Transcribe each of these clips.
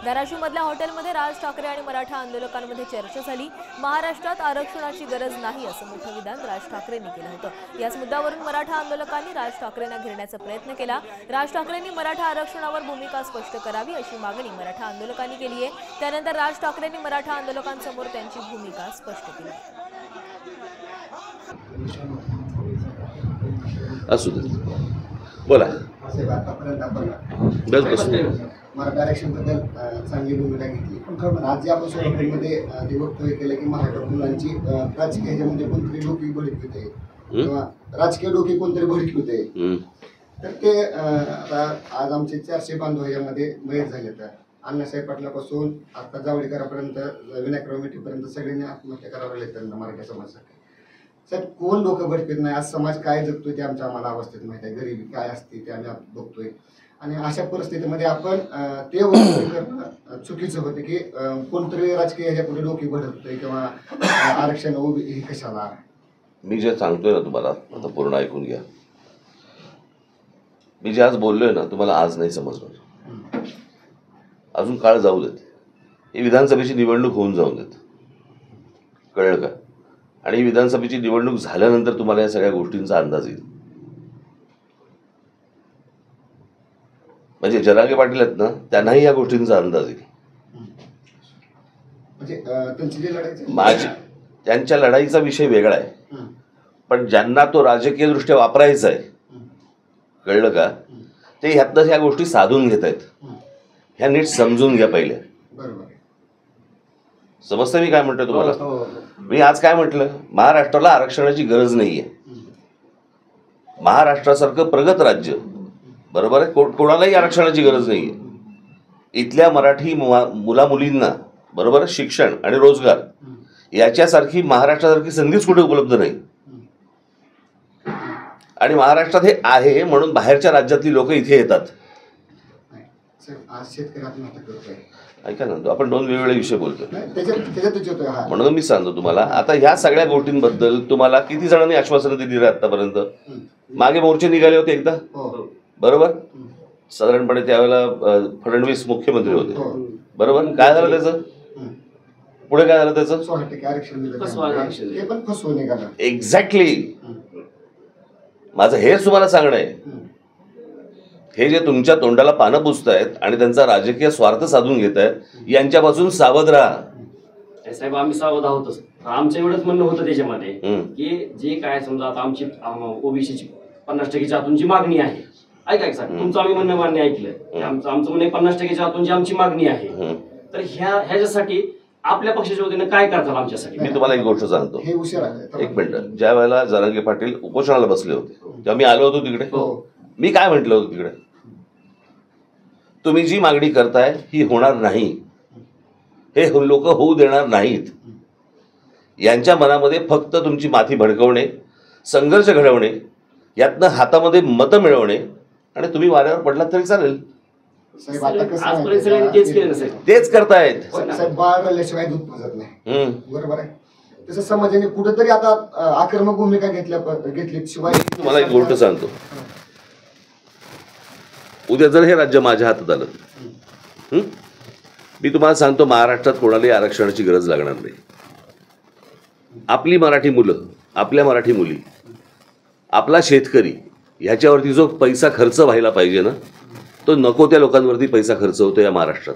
धाराशिवमधल्या हॉटेलमध्ये राज ठाकरे आणि मराठा आंदोलकांमध्ये चर्चा झाली। महाराष्ट्रात आरक्षणाची गरज नाही असं मोठं विधान राज ठाकरेंनी केलं होतं। याच मुद्द्यावरून मराठा आंदोलकांनी राज ठाकरेंना घेरण्याचा प्रयत्न केला। राज ठाकरेंनी मराठा आरक्षणावर भूमिका स्पष्ट करावी अशी मागणी मराठा आंदोलकांनी केली आहे। त्यानंतर राज ठाकरेंनी मराठा आंदोलकांसमोर त्यांची भूमिका स्पष्ट केली। असू दे, बोला। मराठा आरक्षणाबद्दल चांगली भूमिका घेतली, पण आज जे आपण सोलापूरमध्ये जे वक्तव्य केलं की मराठा मुलांची राजकीय ह्याच्यामध्ये कोणतरी डोकी भडकवते किंवा राजकीय डोकी कोणतरी भडकवते, तर ते आता आज आमचे 400 बांधव ह्यामध्ये मयत झाले। तर अण्णासाहेब पाटलापासून आता जावडेकरांपर्यंत विनायकराव मेटेपर्यंत सगळ्यांनी आत्महत्या करावं लागली त्यांना मराठा समाजासाठी। साहेब कोण लोक भडकत नाही, आज समाज काय जगतोय ते आम्हाला अवस्थेत माहिती आहे, गरिबी काय असते ते आम्ही बघतोय। आणि अशा परिस्थितीमध्ये आपण ते करणं चुकीचं होतं की कोणतरी राजकीय ह्याच्या पुढे डोकी भडकतोय किंवा आरक्षण उभी हे कशाला। मी जे सांगतोय ना तुम्हाला आता पूर्ण ऐकून घ्या। मी जे आज बोललोय ना तुम्हाला आज नाही समजणार, अजून काळ जाऊ देत, ही विधानसभेची निवडणूक होऊन जाऊन देत, कळलं का? आणि विधानसभेची निवडणूक झाल्यानंतर तुम्हाला या सगळ्या गोष्टींचा अंदाज येईल। म्हणजे जरांगे पाटील आहेत ना, त्यांनाही या गोष्टींचा अंदाज येईल। त्यांच्या लढाईचा विषय वेगळा आहे, पण ज्यांना तो राजकीय दृष्ट्या वापरायचा आहे, कळलं का, ते ह्यातनं ह्या गोष्टी साधून घेत आहेत। ह्या नीट समजून घ्या पहिले। समजतं मी काय म्हणतोय तुम्हाला? मी आज काय म्हटलं, महाराष्ट्राला आरक्षणाची गरज नाहीये। महाराष्ट्रासारखं प्रगत राज्य, बरोबर आहे, कोणालाही आरक्षणाची गरज नाहीये। इथल्या मराठी मुला मुलींना, बरोबर, शिक्षण आणि रोजगार याच्यासारखी महाराष्ट्रासारखी संधीच कुठे उपलब्ध नाही। आणि महाराष्ट्रात हे आहे म्हणून बाहेरच्या राज्यातली लोक इथे येतात। ऐका ना, आपण दोन वेगवेगळे विषय बोलतोय, म्हणून मी सांगतो तुम्हाला। आता ह्या सगळ्या गोष्टींबद्दल तुम्हाला किती जणांनी आश्वासनं दिली रे आतापर्यंत? मागे मोर्चे निघाले होते एकदा, बरोबर, साधारणपणे त्यावेळेला फडणवीस मुख्यमंत्री होते, बरोबर। काय झालं त्याचं पुढे? काय झालं त्याचं? एक्झॅक्टली माझं हेच तुम्हाला सांगणं आहे। हे जे तुमच्या तोंडाला पानं पुसतायत आणि त्यांचा राजकीय स्वार्थ साधून घेत आहेत, यांच्यापासून सावध राहा। साहेब आम्ही सावध आहोतच। आमचं एवढंच म्हणणं होतं त्याच्यामध्ये की जे काय समजा आता आमची ओबीसीची 50% आतूनची मागणी आहे, ऐका साहेब, तुमचं आम्ही म्हणणं मान्य ऐकलं, आमचं म्हणणं 50% आतूनची आमची मागणी आहे, तर ह्याच्यासाठी आपल्या पक्षाच्या वतीने काय करताल आमच्यासाठी? मी तुम्हाला एक गोष्ट सांगतो, एक मिनिट। ज्या वेळेला जरांगे पाटील उपोषणाला बसले होते तेव्हा मी आलो होतो तिकडे। मी काय म्हटलं होतं तिकडे? तुम्ही जी मागणी करताय ही होणार नाही, हे लोक होऊ देणार नाहीत। यांच्या मनामध्ये फक्त तुमची माथी भडकवणे, संघर्ष घडवणे, यातनं हातामध्ये मतं मिळवणे, आणि तुम्ही वाऱ्यावर पडलात तरी चालेल। तेच करतायत। बरोबर आहे, तसं समाजाने कुठेतरी आता आक्रमक भूमिका घेतली। शिवाय तुम्हाला एक गोष्ट सांगतो, उद्या जर हे राज्य माझ्या हातात आलं, मी तुम्हाला सांगतो महाराष्ट्रात कोणालाही आरक्षणाची गरज लागणार नाही। आपली मराठी मुलं, आपल्या मराठी मुली, आपला शेतकरी, ह्याच्यावरती जो पैसा खर्च व्हायला पाहिजे ना, तो नको त्या लोकांवरती पैसा खर्च होतो या महाराष्ट्रात।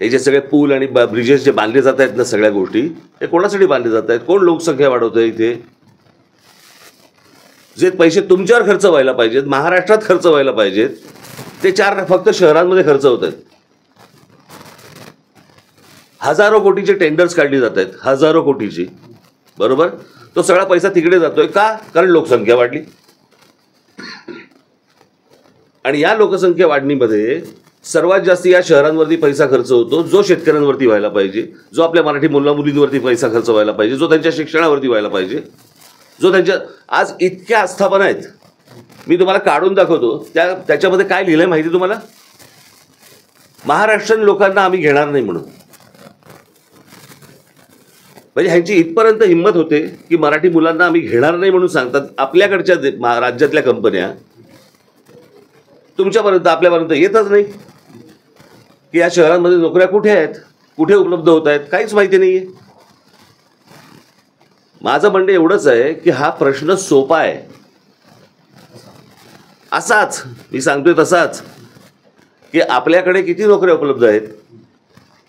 हे जे सगळे पूल आणि ब्रिजेस जे बांधले जात आहेत ना, सगळ्या गोष्टी हे कोणासाठी बांधले जात आहेत? कोण लोकसंख्या वाढवतंय इथे? जे पैसे तुमच्यावर खर्च व्हायला पाहिजेत, महाराष्ट्रात खर्च व्हायला पाहिजेत, ते फक्त शहरांमध्ये खर्च होत आहेत। हजारो कोटीचे टेंडर्स काढली जात आहेत, हजारो कोटीची, बरोबर। तो सगळा पैसा तिकडे जातोय का? कारण लोकसंख्या वाढली। आणि या लोकसंख्या वाढणीमध्ये सर्वात जास्त या शहरांवरती पैसा खर्च होतो, जो शेतकऱ्यांवरती व्हायला पाहिजे, जो आपल्या मराठी मुलामुलींवरती पैसा खर्च व्हायला पाहिजे, जो त्यांच्या शिक्षणावरती व्हायला पाहिजे, जो त्यांच्या आज इतक्या आस्थापना आहेत। मी तुम्हाला काढून दाखवतो, त्याच्यामध्ये काय लिहिलंय माहिती तुम्हाला? महाराष्ट्रीयन लोकांना आम्ही घेणार नाही म्हणून। म्हणजे ह्यांची इथपर्यंत हिंमत होते की मराठी मुलांना आम्ही घेणार नाही म्हणून सांगतात। आपल्याकडच्या राज्यातल्या कंपन्या तुमच्यापर्यंत आपल्यापर्यंत येतच नाही। की या शहरांमध्ये नोकऱ्या कुठे आहेत, कुठे उपलब्ध होत आहेत, काहीच माहिती नाहीये. माझं म्हणणं एवढंच आहे की हा प्रश्न सोपा आहे, असाच मी सांगतोय तसाच, की आपल्याकडे किती नोकऱ्या उपलब्ध आहेत,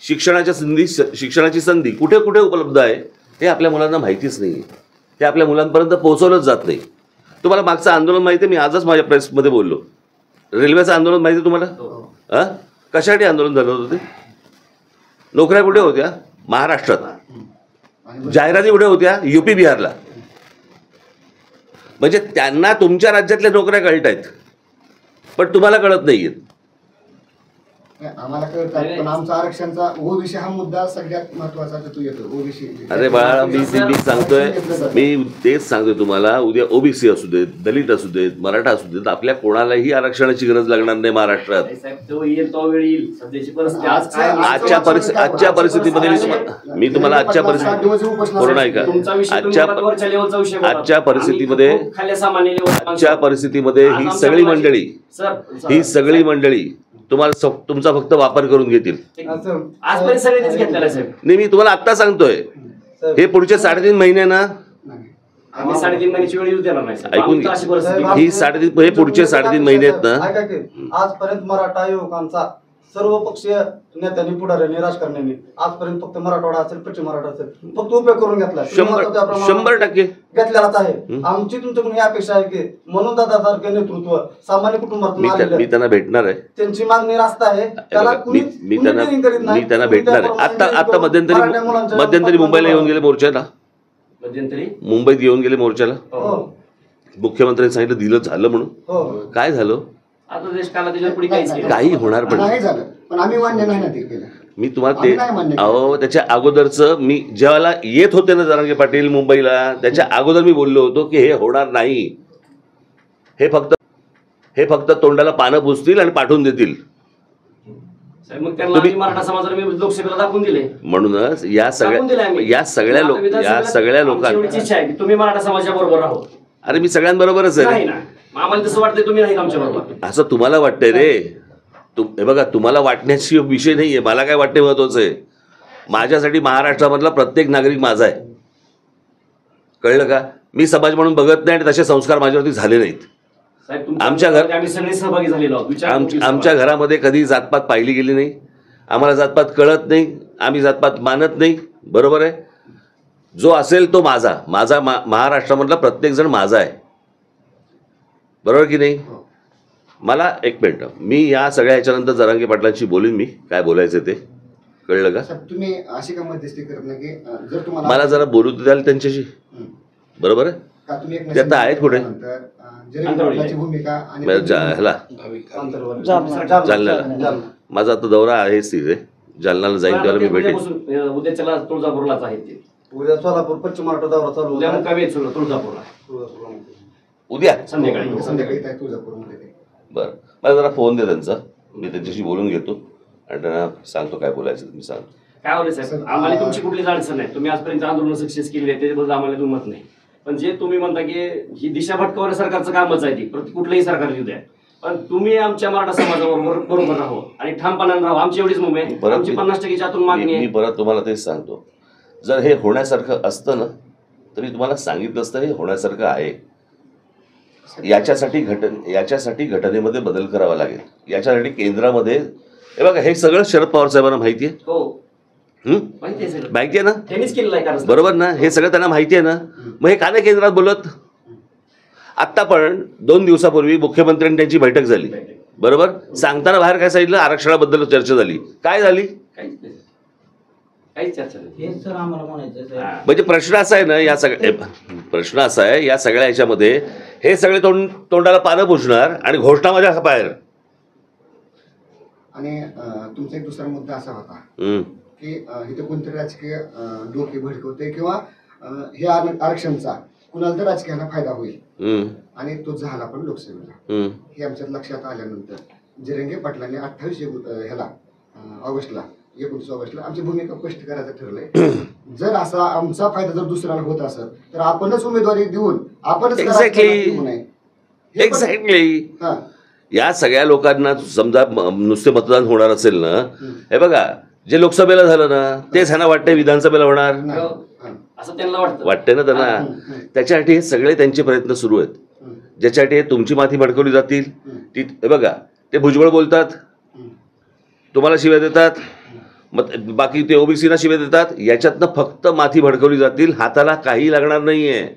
शिक्षणाची संधी कुठे कुठे उपलब्ध आहे हे आपल्या मुलांना माहितीच नाही. ते आपल्या मुलांपर्यंत पोहोचवलंच जात नाही. तुम्हाला मागचं आंदोलन माहिती आहे, मी आजच माझ्या प्रेसमध्ये बोललो. रेल्वेचं आंदोलन माहिती आहे तुम्हाला? कशासाठी आंदोलन झालं होतं ते? नोकऱ्या कुठे होत्या? महाराष्ट्रात. जाहिराती कुठे होत्या? युपी बिहारला. म्हणजे त्यांना तुमच्या राज्यातल्या नोकऱ्या कळत आहेत, पण तुम्हाला कळत नाहीयेत. आम्हाला कळतात, पण आमचा आरक्षणचा ओबीसी हा मुद्दा सगळ्यात महत्वाचा तो येतो. ओबीसी अरे बाळा, मी तेच सांगतोय तुम्हाला. उद्या ओबीसी असू देत, दलित असू देत, मराठा असू देत, आपल्या कोणालाही आरक्षणाची गरज लागणार नाही महाराष्ट्रात. आजच्या परिस्थितीमध्ये मी तुम्हाला आजच्या परिस्थितीमध्ये ही सगळी मंडळी तुम्हाला तुमचा फक्त वापर करून घेतील. नाही, मी तुम्हाला आत्ता सांगतोय, हे पुढचे 3.5 महिने ना, ऐकून ही 3.5 हे पुढचे 3.5 महिने आहेत ना. आजपर्यंत मराठा युवकांचा सर्व पक्षीय नेत्यांनी, पुढाऱ्यांनी, राजकारण्यांनी आजपर्यंत फक्त मराठवाडा असेल, पश्चिम महाराष्ट्र असेल, फक्त उपयोग करून घेतला. 100% घेतलेलाच आहे. आमची तुमच्याकडून ही अपेक्षा आहे की म्हणून दादासारखे नेतृत्व सामान्य कुटुंबातून मी त्यांना भेटणार आहे. त्यांची मागणी रास्त आहे, त्याला मी त्यांना भेटणार आहे. आता मध्यंतरी मुंबईला येऊन गेले मोर्चाला. मुंबईत येऊन गेले मोर्चाला. मुख्यमंत्र्यांनी सांगितलं दिलं झालं म्हणून. काय झालं? काही होणार पण नाही झालं, पण आम्ही मान्य नाही ना ते केलं. मी तुम्हाला ते त्याच्या अगोदरचं, मी जेव्हा येत होते ना जरांगे पाटील मुंबईला, त्याच्या अगोदर मी बोललो होतो की हे होणार नाही. हे फक्त तोंडाला पानं पुसतील आणि पाठवून देतील. लोकसभेला दाखवून दिले. म्हणूनच या सगळ्या लोकांना तुम्ही मराठा समाजाच्या बरोबर राहू. अरे मी सगळ्यांबरोबरच आहे. आम्हाला तसं वाटतंय तुम्ही नाही आमच्या बरोबर. असं तुम्हाला वाटतंय रे. हे बघा, तुम्हाला वाटण्याची विषय नाहीये. मला काय वाटते महत्वाचं आहे, माझ्यासाठी महाराष्ट्रामधला प्रत्येक नागरिक माझा आहे. कळलं का? मी समाज म्हणून बघत नाही आणि तसे संस्कार माझ्यावरती झाले नाहीत. आमच्या घरामध्ये कधी जातपात पाहिली गेली नाही. आम्हाला जातपात कळत नाही, आम्ही जातपात मानत नाही. बरोबर आहे? जो असेल तो माझा महाराष्ट्रामधला प्रत्येक जण माझा आहे. बरोबर की नाही? मला एक मिनिट, मी या सगळ्या ह्याच्यानंतर जरांगे पाटलांशी बोलीन, मी काय बोलायचं ते. कळलं का? तुम्ही अशी का मध्यस्थी करत नाही की जर तुम्हाला मला जरा बोलू द्याल त्यांच्याशी. बरोबर आहे? ते आता आहेत कुठे? जालन्याला. माझा आता दौरा आहेच तिथे. जालन्याला जाईन त्याला मी भेटेन. उद्याच्याला तुळजापूरलाच आहे ते. उद्या सोलापूर पश्चिम महाराष्ट्र दौरा चालू. उद्या मुक्कामी आहे तुळजापूरला. उद्या संध्याकाळी तुळजापूरमध्ये. बरं, मला जरा फोन दे त्यांचा, मी त्यांच्याशी बोलून घेतो आणि त्यांना सांगतो काय बोलायचं मी सांगतो. काय होईल साहेब, आम्हाला तुमची कुठलीच अडचण नाही. तुम्ही आजपर्यंत आंदोलन सक्सेस केली आहे त्याच्याबद्दल आम्हाला दुमत नाही. पण जे तुम्ही म्हणता की ही दिशा भटकवण्या सरकारचं कामच आहे ती, कुठलंही सरकार येऊ द्या, पण तुम्ही आमच्या मराठा समाजाबरोबर राहू आणि ठामपणाने राहू. आमची एवढीच मुंबई, आमची 50% आतून मागणी आहे. मी परत तुम्हाला तेच सांगतो, जर हे होण्यासारखं असतं ना तर मी तुम्हाला सांगितलं असतं हे होण्यासारखं आहे. याच्यासाठी घटनेमध्ये बदल करावा लागेल. याच्यासाठी केंद्रामध्ये, हे बघा, हे सगळं शरद पवार साहेबांना माहिती आहे. माहिती आहे ना? त्यांनीच केलेलं आहे. बरोबर ना? हे सगळं त्यांना माहिती आहे ना? मग हे का नाही केंद्रात बोलत? आत्ता पण 2 दिवसापूर्वी मुख्यमंत्र्यांनी त्यांची बैठक झाली. बरोबर? सांगताना बाहेर काय सांगितलं? आरक्षणाबद्दल चर्चा झाली. काय झाली? म्हणजे प्रश्न असा आहे ना, या सगळ्या ह्याच्यामध्ये हे सगळे तोंडाला पानं पुसणार आणि घोषणा माझ्या बाहेर. आणि तुमचा एक दुसरा मुद्दा असा होता की इथे कोणतरी राजकीय डोके भडकवते किंवा हे आरक्षणचा कुणाला तर राजकीयाला फायदा होईल आणि तो झाला पण लोकसभेला. हे आमच्यात लक्षात आल्यानंतर जरांगे पाटलांनी 28 ऑगस्टला 29 ऑगस्टला आमची भूमिका स्पष्ट करायचं ठरलंय. जर असा आमचा फायदा जर दुसऱ्याला होत असेल तर आपणच उमेदवारी देऊन आपणच एक्झॅक्टली या सगळ्या लोकांना समजा नुसते मतदान होणार असेल ना, हे बघा जे लोकसभेला झालं ना तेच ह्यांना वाटतंय विधानसभेला होणार, असं त्यांना वाटतं. वाटतंय ना त्यांना. त्याच्यासाठी हे सगळे त्यांचे प्रयत्न सुरू आहेत, ज्याच्यासाठी हे तुमची माथी भडकवली जातील. ती हे बघा, ते भुजबळ बोलतात, तुम्हाला शिव्या देतात, मग बाकी ते ओबीसीना शिव्या देतात. याच्यातनं फक्त माथी भडकवली जातील, हाताला काही लागणार नाहीये.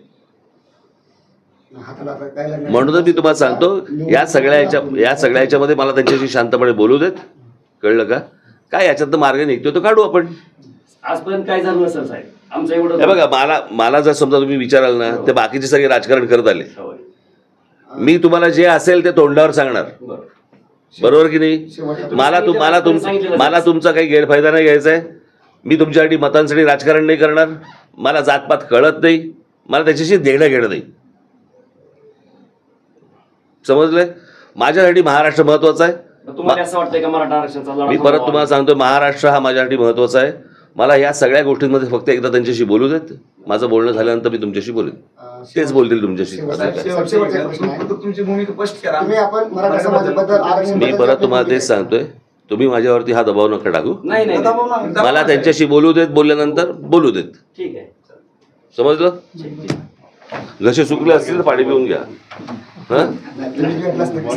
म्हणूनच मी तुम्हाला सांगतो, या सगळ्या याच्यामध्ये मला त्यांच्याशी शांतपणे बोलू देत, कळलं का? काय याच्यातनं मार्ग निघतो तो काढू आपण. आजपर्यंत काय झालं नसेल साहेब, आमचं एवढं. हे बघा, मला जर समजा तुम्ही विचाराल ना, ते बाकीचे सगळे राजकारण करत आले, होय. मी तुम्हाला जे असेल ते तोंडावर सांगणार, बरं. बरोबर की नाही? मला तुमचा काही गैरफायदा नाही घ्यायचा आहे. मी तुमच्यासाठी मतांसाठी राजकारण नाही करणार. मला जातपात कळत नाही, मला त्याच्याशी देणं घेणं नाही. समजलंय? माझ्यासाठी महाराष्ट्र महत्वाचा आहे. तुम्हाला असं वाटतंय का मराठा आरक्षणाचा लढा मी परत तुम्हाला सांगतो, महाराष्ट्र हा माझ्यासाठी महत्वाचा आहे. मला या सगळ्या गोष्टींमध्ये फक्त एकदा त्यांच्याशी बोलू देत. माझं बोलणं झाल्यानंतर मी तुमच्याशी बोलेन, तेच बोलतील तुमच्याशी. तुमची भूमिका स्पष्ट करा. तुम्ही आपण मराठा समाजाबद्दल आरक्षण मी परत तुम्हाला तेच सांगतोय, तुम्ही माझ्यावरती हा दबाव नका टाकू. नाही नाही नाही. मला त्यांच्याशी बोलू देत, बोलल्यानंतर बोलू देत. ठीक आहे. समजलं? जसे सुकले असतील तर पाणी पिऊन घ्या. तुम्ही भेटलाच नाही.